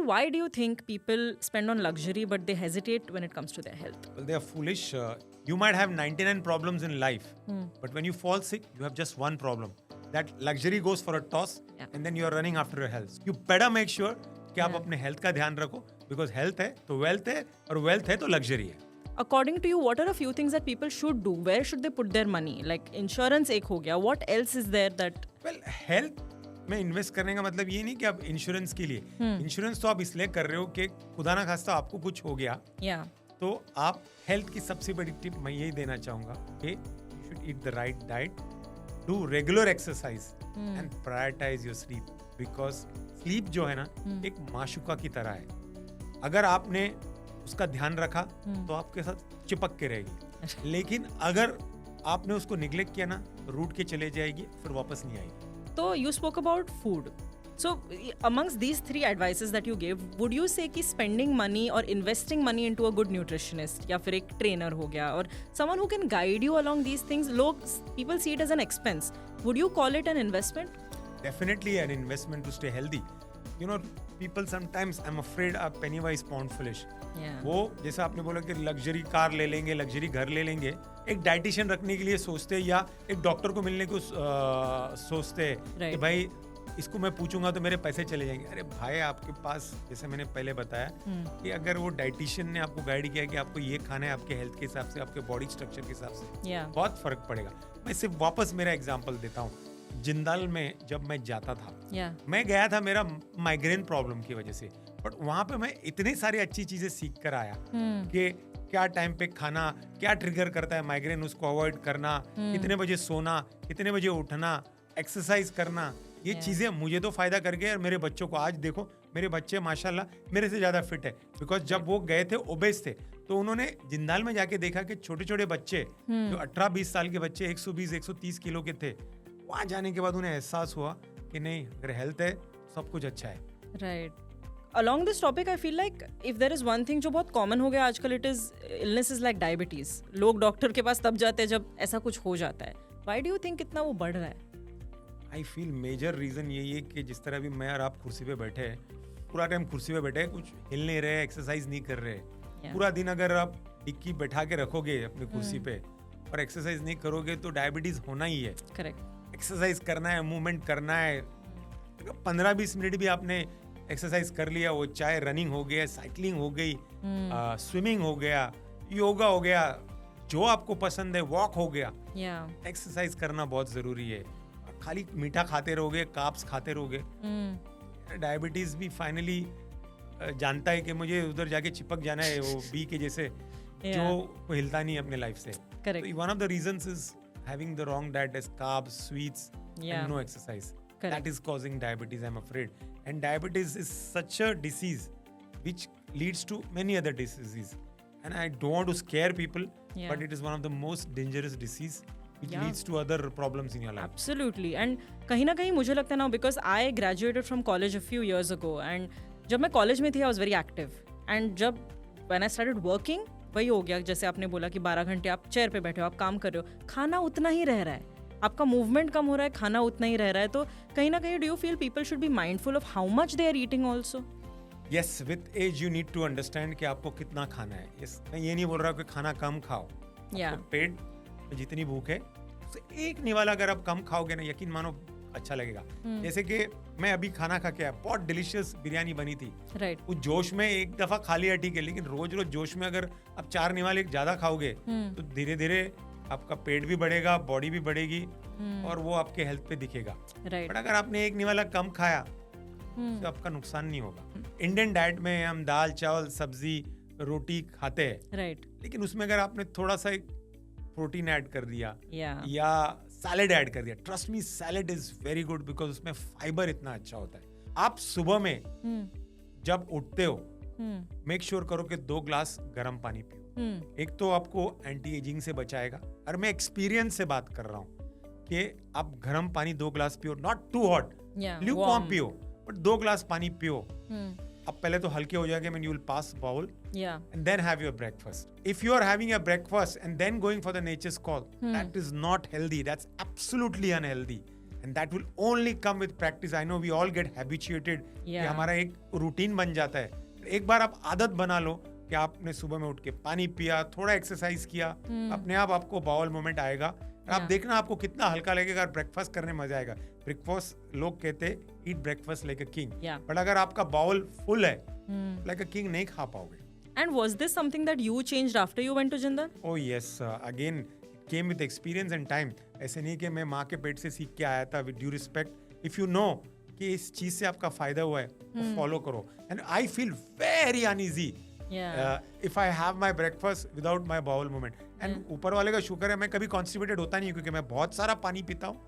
why do you think people spend on luxury but they hesitate when it comes to their health? Well, they are foolish. You might have 99 problems in life, but when you fall sick, you have just one problem. That luxury goes for a toss, and then you are running after your health. You better make sure कि आप अपने health का ध्यान रखो, because health है तो wealth है, और wealth है तो luxury है. According to you, what are a few things that people should do? Where should they put their money? Like insurance एक हो गया. What else is there that? Well, health में इन्वेस्ट करने का मतलब ये नहीं कि आप इंश्योरेंस के लिए, इंश्योरेंस तो आप इसलिए कर रहे हो कि खुदा ना खास्ता आपको कुछ हो गया, तो आप हेल्थ की सबसे बड़ी टिप मैं यही देना चाहूंगा कि you should eat the right diet, do regular exercise and prioritise your sleep, because sleep जो है ना एक माशुका की तरह है. अगर आपने उसका ध्यान रखा तो आपके साथ चिपक के रहेगी, लेकिन अगर आपने उसको निग्लेक्ट किया ना, रूट के चले जाएगी, फिर वापस नहीं आएगी. So you spoke about food. So amongst these three advices that you gave, would you say कि spending money or investing money into a good nutritionist या फिर एक trainer हो गया or someone who can guide you along these things, people see it as an expense. Would you call it an investment? Definitely an investment to stay healthy. You know, people sometimes, I'm afraid, are penny wise pound foolish. वो जैसा आपने बोला कि luxury car ले लेंगे, luxury घर ले लेंगे, एक डाइटिशियन रखने के लिए सोचते हैं या एक डॉक्टर को मिलने को सोचते हैं कि भाई इसको मैं पूछूंगा तो मेरे पैसे चले जाएंगे. अरे भाई, आपके पास, जैसे मैंने पहले बताया कि अगर वो डाइटिशियन ने आपको गाइड किया कि आपको ये खाना है आपके हेल्थ के हिसाब से, आपके बॉडी स्ट्रक्चर के हिसाब से, बहुत फर्क पड़ेगा. मैं सिर्फ वापस मेरा एग्जाम्पल देता हूँ. जिंदाल में जब मैं जाता था, मैं गया था मेरा माइग्रेन प्रॉब्लम की वजह से, बट वहां पे मैं इतनी सारी अच्छी चीजें सीख कर आया कि क्या टाइम पे खाना क्या ट्रिगर करता है माइग्रेन, उसको अवॉइड करना, कितने बजे सोना, कितने बजे उठना, एक्सरसाइज करना, ये चीजें मुझे तो फायदा कर गए और मेरे बच्चों को. आज देखो मेरे बच्चे माशाल्लाह मेरे से ज्यादा फिट है, बिकॉज जब वो गए थे ओबेस थे, तो उन्होंने जिंदाल में जाके देखा कि छोटे छोटे बच्चे जो 18-20 साल के बच्चे 120-130 किलो के थे, वहां जाने के बाद उन्हें एहसास हुआ कि नहीं, अगर हेल्थ है सब कुछ अच्छा है. Right. Along this topic, I feel like if there is one thing जो बहुत common हो गया आजकल, it is illnesses like diabetes. लोग डॉक्टर के पास तब जाते हैं जब ऐसा कुछ हो जाता है. Why do you think इतना वो बढ़ रहा है? I feel मेजर रीजन यही है कि जिस तरह भी मैं और आप कुर्सी पे बैठे हैं, पूरा टाइम कुर्सी पे बैठे हैं, कुछ हिल नहीं रहे, एक्सरसाइज नहीं कर रहे. पूरा दिन अगर आप टिक्की बैठा के रखोगे अपनी कुर्सी पे और एक्सरसाइज नहीं करोगे तो डायबिटीज होना ही है. करेक्ट. एक्सरसाइज करना है, मूवमेंट करना है. 15-20 मिनट भी आपने एक्सरसाइज कर लिया, वो चाहे रनिंग हो गया, साइकिलिंग हो गई, स्विमिंग हो गया, योगा हो गया, जो आपको पसंद है, वॉक हो गया, एक्सरसाइज करना बहुत जरूरी है. खाली मीठा खाते रहोगे, कार्ब्स खाते रहोगे, डायबिटीज भी फाइनली जानता है कि मुझे उधर जाके चिपक जाना है, वो बी के जैसे जो हिलता नहीं अपने लाइफ से. One of the reasons is having the wrong diet as carbs, sweets and no exercise. That is causing diabetes, I'm afraid. And diabetes is such a disease which leads to many other diseases. And I don't want to scare people, but it is one of the most dangerous disease which leads to other problems in your life. Absolutely. And कहीं ना कहीं मुझे लगता है ना, because I graduated from college a few years ago, and जब मैं college में थी I was very active. And जब when I started working, वही हो गया जैसे आपने बोला कि 12 घंटे आप चेयर पे बैठे हो, आप काम कर रहे हो, खाना उतना ही रह रहा है, आपका मूवमेंट कम हो रहा है, खाना उतना ही रह रहा है. तो कहीं ना कहीं do you feel people should be mindful of how much they are eating also? Yes, with as you need to understand कि आपको कितना खाना है. यस, मैं ये नहीं बोल रहा कि खाना कम खाओ, पेट में जितनी भूख है उससे एक निवाला अगर आप कम खाओगे ना, यकीन मानो अच्छा लगेगा. जैसे कि मैं अभी खाना खा के आया, बहुत डिलीशियस बिरयानी बनी थी. राइट. उस जोश में एक दफा खा लिया ठीक है, लेकिन रोज रोज जोश में अगर आप 4 निवाले ज्यादा खाओगे तो धीरे धीरे आपका पेट भी बढ़ेगा, बॉडी भी बढ़ेगी, और वो आपके हेल्थ पे दिखेगा. बट अगर आपने एक निवाला कम खाया तो आपका नुकसान नहीं होगा. इंडियन डाइट में हम दाल, चावल, सब्जी, रोटी खाते हैं, लेकिन उसमें अगर आपने थोड़ा सा एक प्रोटीन ऐड कर दिया या सैलेड ऐड कर दिया, trust me salad is very good, because उसमें फाइबर इतना अच्छा होता है. आप सुबह में जब उठते हो मेक श्योर करो कि 2 ग्लास गर्म पानी पियो. एक तो आपको एंटी एजिंग से बचाएगा, और मैं एक्सपीरियंस से बात कर रहा हूँ कि आप गर्म पानी 2 ग्लास पियो, नॉट टू हॉट, ल्यूकवार्म पियो, बट 2 ग्लास पानी पियो. अब पहले तो हल्के हो जाएंगे, when you will pass bowl and then have your breakfast. If you are having a breakfast and then going for the nature's call, that is not healthy. That's absolutely unhealthy. And that will only come with practice. I know we all get habituated कि हमारा एक routine बन जाता है. एक बार आप आदत बना लो कि आपने सुबह में उठ के पानी पिया, थोड़ा एक्सरसाइज किया, अपने आप आपको बाउल मोमेंट आएगा. आप देखना आपको कितना हल्का लगेगा. ब्रेकफास्ट करने में मजा आएगा. ब्रेकफास्ट लोग कहते हैं eat breakfast like a king, but अगर आपका बाउल फुल है लाइक अ किंग नहीं खा पाओगे. And was this something that you changed after you went to Jindal? Oh yes, again it came with experience and time. ऐसे नहीं कि मैं माँ के पेट से सीख के आया था. With due respect, if you know कि इस चीज से आपका फायदा हुआ है तो फॉलो करो. And I feel very uneasy if I have my breakfast without my bowel movement. And ऊपर वाले का शुक्र है मैं कभी कॉन्स्टिपेटेड होता नहीं, क्योंकि मैं बहुत सारा पानी पीता हूँ,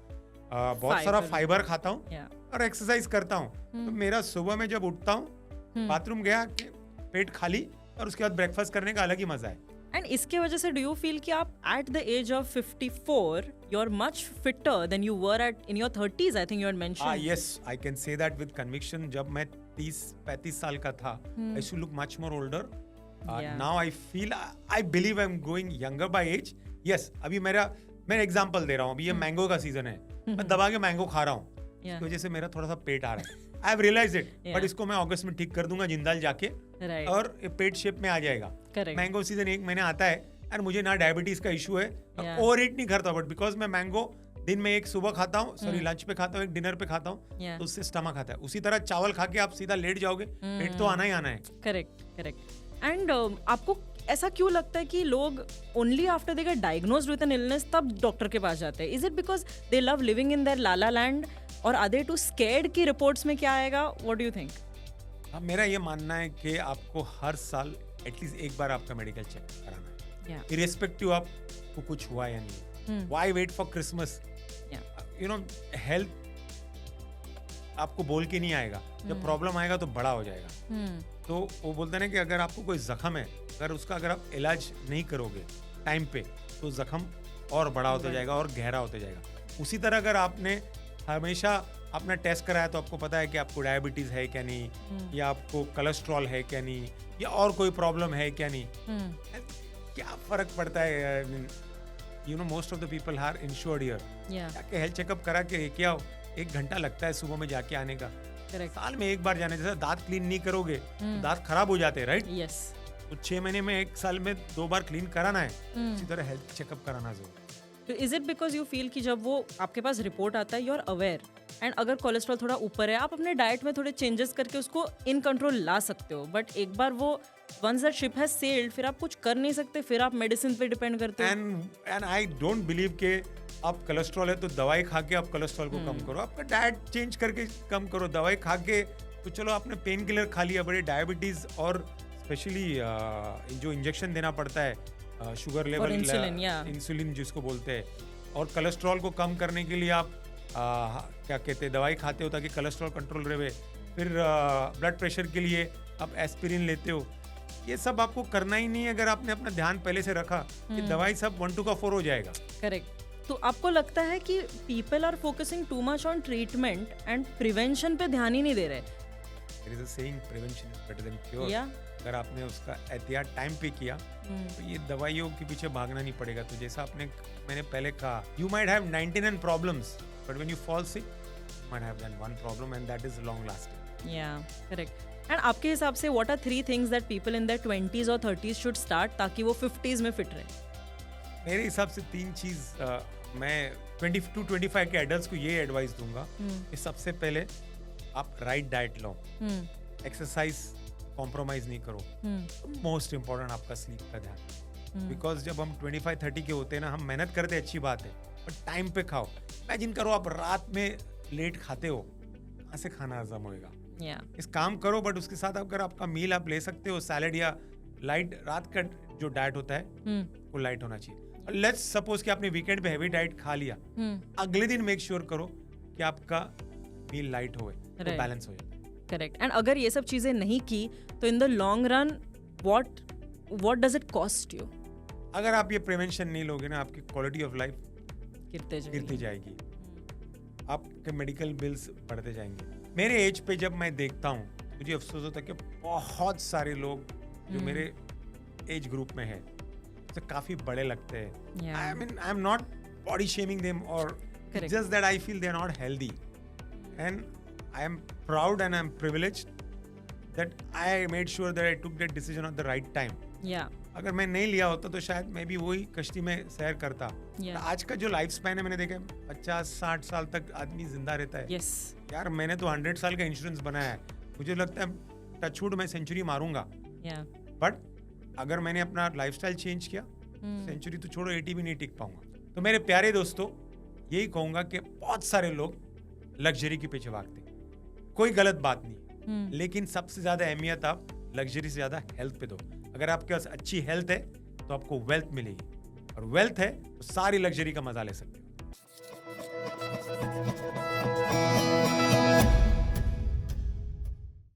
बहुत सारा फाइबर खाता हूँ और एक्सरसाइज करता हूँ. तो मेरा सुबह में जब उठता हूँ, बाथरूम गया, पेट खाली, और उसके बाद ब्रेकफास्ट करने का अलग ही मजा है. एंड इसके वजह से डू यू फील कि आप at the age of 54 you are much fitter than you were at in your 30s? I think you had mentioned. Yes, I can say that with conviction. जब मैं 30-35 साल का था, I used to look much more older. Now I feel, I believe I am growing younger by age. Yes, अभी मैं example दे रहा हूँ. अभी ये मैंगो का सीजन है, मैं दबा के मैंगो खा रहा हूँ, इसकी वजह से मेरा थोड़ा सा पेट आ रहा है. I have realised it, but इसको मैं अगस्त में ठीक कर दूंगा जिंदाल जाके, और पेट शेप में आ जाएगा. मैंगो सीजन 1 महीने आता है, और मुझे ना डायबिटीज का इशू है, ओवर ईट नहीं करता, बट बिकॉज मैं मैंगो दिन में एक सुबह खाता हूँ, सॉरी लंच पे खाता हूँ, एक डिनर पे खाता हूँ, तो उससे स्टमक आता है. उसी तरह चावल खा के आप सीधा लेट जाओगे, पेट तो आना ही आना है. करेक्ट. एंड आपको ऐसा क्यों लगता है कि लोग only after they get diagnosed with an illness तब डॉक्टर के पास जाते हैं? Is it because they love living in their Lala land, और आर दे टू स्कैर्ड की रिपोर्ट्स में क्या आएगा? What do you think? अब मेरा ये मानना है कि आपको हर साल एटलीस्ट एक बार आपका मेडिकल चेक कराना है, इरेस्पेक्टिव आपको कुछ हुआ या नहीं. Why wait for Christmas? You know, health आपको बोल के नहीं आएगा, जब प्रॉब्लम आएगा तो बड़ा हो जाएगा. तो वो बोलते हैं ना कि अगर आपको कोई जख्म है, अगर आप इलाज नहीं करोगे टाइम पे, तो जख्म और बड़ा होता जाएगा और गहरा होता जाएगा. उसी तरह अगर आपने हमेशा अपना टेस्ट कराया तो आपको पता है कि आपको डायबिटीज है क्या नहीं, या आपको कोलेस्ट्रॉल है क्या नहीं, या और कोई प्रॉब्लम है क्या नहीं. क्या फर्क पड़ता है? You know, most of the people are insured here. जाके हेल्थ चेकअप करा के क्या 1 घंटा लगता है सुबह में जाके आने का. साल में एक बार जाने. जैसे दांत क्लीन नहीं करोगे तो दांत खराब हो जाते हैं, राइट? यस. तो 6 महीने में 1 साल में 2 बार क्लीन कराना है. इसी तरह हेल्थ चेकअप कराना जरूरी. तो is it because you feel कि जब वो आपके पास रिपोर्ट आता है, यू आर अवेयर, एंड अगर कोलेस्ट्रॉल थोड़ा ऊपर है, आप अपने डाइट में थोड़े चेंजेस करके उसको इन कंट्रोल ला सकते हो, बट एक बार वो once that ship has sailed, फिर आप कुछ कर नहीं सकते, फिर आप मेडिसिन पे डिपेंड करते हो. एंड आई डोंट बिलीव के आप कोलेस्ट्रॉल है तो दवाई खा के आप कोलेस्ट्रॉल को कम करो. आपका डाइट चेंज करके कम करो. दवाई खा के तो चलो आपने पेन किलर खा लिया, बड़े डायबिटीज और स्पेशली जो इंजेक्शन देना पड़ता है शुगर लेवल, इंसुलिन जिसको बोलते हैं, और कोलेस्ट्रॉल को कम करने के लिए आप क्या कहते हैं, दवाई खाते हो ताकि कोलेस्ट्रॉल कंट्रोल रहे. फिर ब्लड प्रेशर के लिए आप एस्पिरिन लेते हो. ये सब आपको करना ही नहीं है अगर आपने अपना ध्यान पहले से रखा कि दवाई सब 1-2 का 4 हो जाएगा. करेक्ट. तो आपको लगता है कि people are focusing too much on treatment and prevention पे ध्यान ही नहीं दे रहे? There is a saying, prevention is better than cure. अगर आपने उसका एहतियात टाइम पे किया तो ये दवाइयों के पीछे भागना नहीं पड़ेगा. तो जैसा मैंने पहले कहा, you might have 99 problems, but when you fall sick you might have that 1 problem, and that is long lasting. या करेक्ट. एंड आपके हिसाब से what are 3 things that people in their 20s और 30s शुड स्टार्ट ताकि वो 50s में fit रहे? मेरे हिसाब से 3 चीज मैं 22 to 25 के एडल्ट्स को ये एडवाइस दूंगा कि सबसे पहले आप राइट डाइट लो, एक्सरसाइज कॉम्प्रोमाइज नहीं करो. मोस्ट इम्पोर्टेंट आपका स्लीप का ध्यान, बिकॉज जब हम 25-30 के होते हैं ना, हम मेहनत करते अच्छी बात है, बट टाइम पे खाओ. इमेजिन करो आप रात में लेट खाते हो, कहाँ से खाना हजम होएगा? इस काम करो, बट उसके साथ अगर आपका मील आप ले सकते हो, सैलेड या लाइट, रात का जो डाइट होता है वो लाइट होना चाहिए. लेट्स सपोज कि आपने वीकेंड पे हैवी डाइट खा लिया, अगले दिन मेक श्योर करो कि आपका मील लाइट होए, तो बैलेंस हो जाए. करेक्ट. एंड अगर ये सब चीजें नहीं की तो in the long run what does it cost you? अगर आप ये प्रिवेंशन नहीं लोगे ना, आपकी क्वालिटी ऑफ लाइफ गिरती जाएगी, आपके मेडिकल बिल्स बढ़ते जाएंगे. मेरे एज पे जब मैं देखता हूँ, मुझे अफसोस होता है कि बहुत सारे लोग जो मेरे एज ग्रुप में है तो काफी बड़े लगते हैं. I am not body shaming them और Correct. just that I feel they are not healthy, and I am proud and I am privileged that I made sure that I took that decision at the right time. Yeah. अगर मैं नहीं लिया होता तो शायद मैं भी वही कश्ती में सैर करता. Yeah. तो आज का जो लाइफ स्पैन है मैंने देखा 50-60 साल तक आदमी जिंदा रहता है. Yes. यार मैंने तो 100 साल का इंश्योरेंस बनाया है. मुझे लगता है टचवुड मैं सेंचुरी मारूंगा. Yeah. बट अगर मैंने अपना लाइफस्टाइल चेंज किया सेंचुरी तो छोड़ो 80 भी नहीं टिक पाऊंगा. तो मेरे प्यारे दोस्तों यही कहूंगा कि बहुत सारे लोग लग्जरी के पीछे भागते हैं. कोई गलत बात नहीं, लेकिन सबसे ज्यादा अहमियत आप लग्जरी से ज्यादा हेल्थ पे दो. अगर आपके पास अच्छी हेल्थ है तो आपको वेल्थ मिलेगी, और वेल्थ है तो सारी लग्जरी का मजा ले सकते हैं.